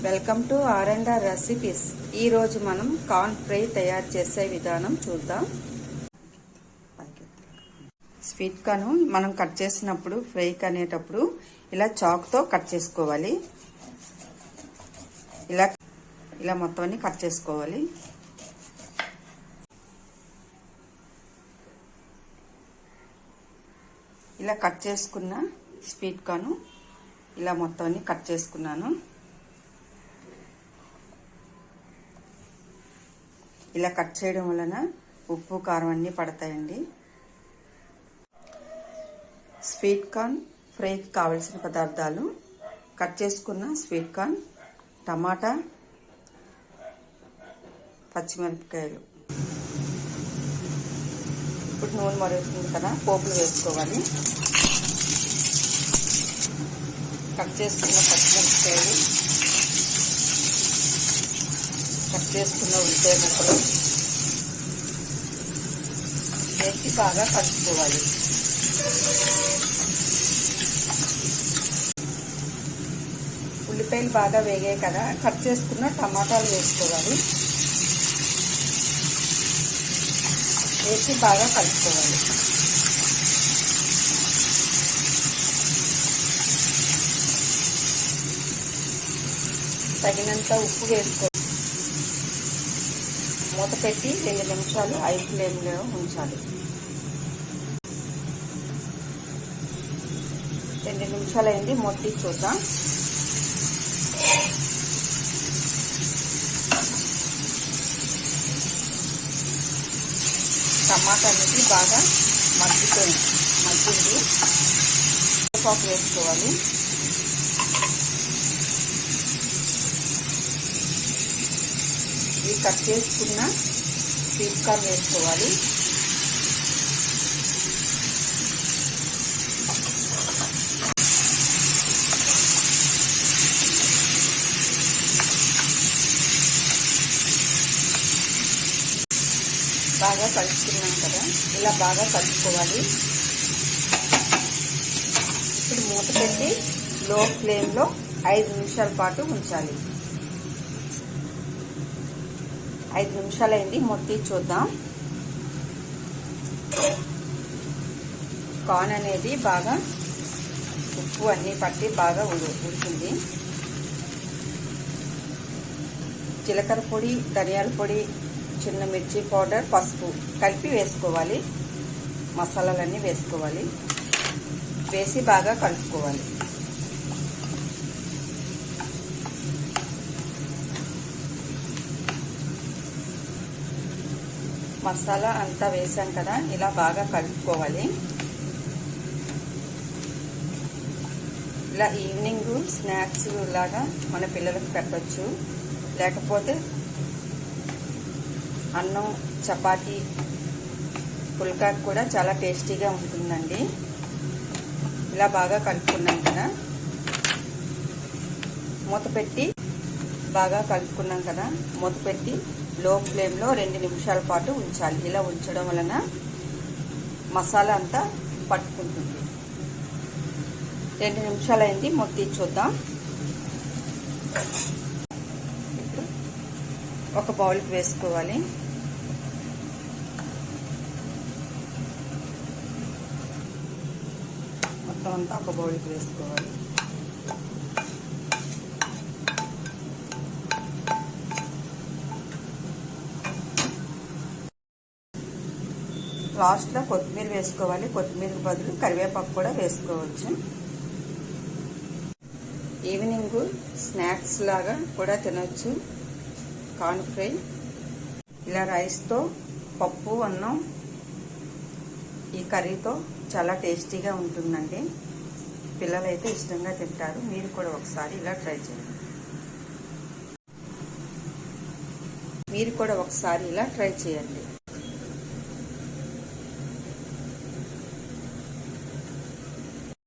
Welcome to R&R recipes. ఈరోజు మనం corn fry తయారు చేసే విధానం చూద్దాం. స్వీట్ కార్న్ మనం కట్ చేసినప్పుడు ఫ్రై అనేటప్పుడు ఇలా చాక్తో కట్ చేసుకోవాలి. ఇలా మొత్తం అన్ని కట్ చేసుకోవాలి. ఇలా కట్ చేసుకున్న స్వీట్ కార్న్ ఇలా మొత్తం అన్ని కట్ చేసుకున్నాను. ఇలా కట్ చేయడం వలన ఉప్పు కారం అన్నీ పడతాయండి. స్వీట్ కార్న్ ఫ్రైకి కావలసిన పదార్థాలు: కట్ చేసుకున్న స్వీట్ కార్న్, టమాటా, పచ్చిమిరపకాయలు. ఇప్పుడు నూనె మరుగుతుంది కదా, పోపులు వేసుకోవాలి. కట్ చేసుకున్న పచ్చిమిరపకాయలు, కట్ చేసుకున్న ఉల్లిపాయ ముక్కలు వేసి బాగా కలుపుకోవాలి. ఉల్లిపాయలు బాగా వేగాయి కదా, కట్ చేసుకున్న టమాటాలు వేసుకోవాలి. వేసి బాగా కలుపుకోవాలి. తగినంత ఉప్పు వేసుకోవాలి. మూత పెట్టి 2 నిమిషాలు హై ఫ్లేమ్లో ఉంచాలి. 2 నిమిషాలు అయింది, మూత తీసి చూద్దాం. టమాటా అనేది బాగా మగ్గింది. కరివేపాకు వేసుకోవాలి. ఇది కట్ చేసుకున్న స్వీట్ కార్న్ వేసుకోవాలి. బాగా కలుపుకున్నాం కదా, ఇలా బాగా కలుపుకోవాలి. ఇప్పుడు మూత పెట్టి లో ఫ్లేమ్లో 5 నిమిషాల పాటు ఉంచాలి. 5 నిమిషాలు అయింది, మొత్తం చూద్దాం. కార్న్ అనేది బాగా ఉప్పు అన్నీ పట్టి బాగా ఉడికింది. జీలకర్ర పొడి, ధనియాల పొడి, చిన్న మిర్చి పౌడర్, పసుపు కలిపి వేసుకోవాలి. మసాలాలన్నీ వేసుకోవాలి. వేసి బాగా కలుపుకోవాలి. మసాలా అంతా వేసాం కదా, ఇలా బాగా కలుపుకోవాలి. ఇలా ఈవినింగ్ స్నాక్స్ లాగా మన పిల్లలకు పెట్టవచ్చు. లేకపోతే అన్నం, చపాతీ, పుల్కాకు కూడా చాలా టేస్టీగా ఉంటుందండి. ఇలా బాగా కలుపుకున్నాం కదా, మూత పెట్టి బాగా కలుపుకున్నాం కదా, మూత పెట్టి లో ఫ్లేమ్లో 2 నిమిషాల పాటు ఉంచాలి. ఇలా ఉంచడం వలన మసాలా అంతా పట్టుకుంటుంది. 2 నిమిషాలు అయింది, మొత్తం చూద్దాం. ఒక బౌల్కి వేసుకోవాలి. మొత్తం అంతా ఒక బౌల్కి వేసుకోవాలి. లాస్ట్లో కొత్తిమీర వేసుకోవాలి. కొత్తిమీరకు బదులు కరివేపాకు కూడా వేసుకోవచ్చు. ఈవినింగ్ స్నాక్స్ లాగా కూడా తినొచ్చు కార్న్ ఫ్రై. ఇలా రైస్తో, పప్పు, అన్నం, ఈ కర్రీతో చాలా టేస్టీగా ఉంటుందండి. పిల్లలైతే ఇష్టంగా తింటారు. మీరు కూడా ఒకసారి ఇలా ట్రై చేయండి.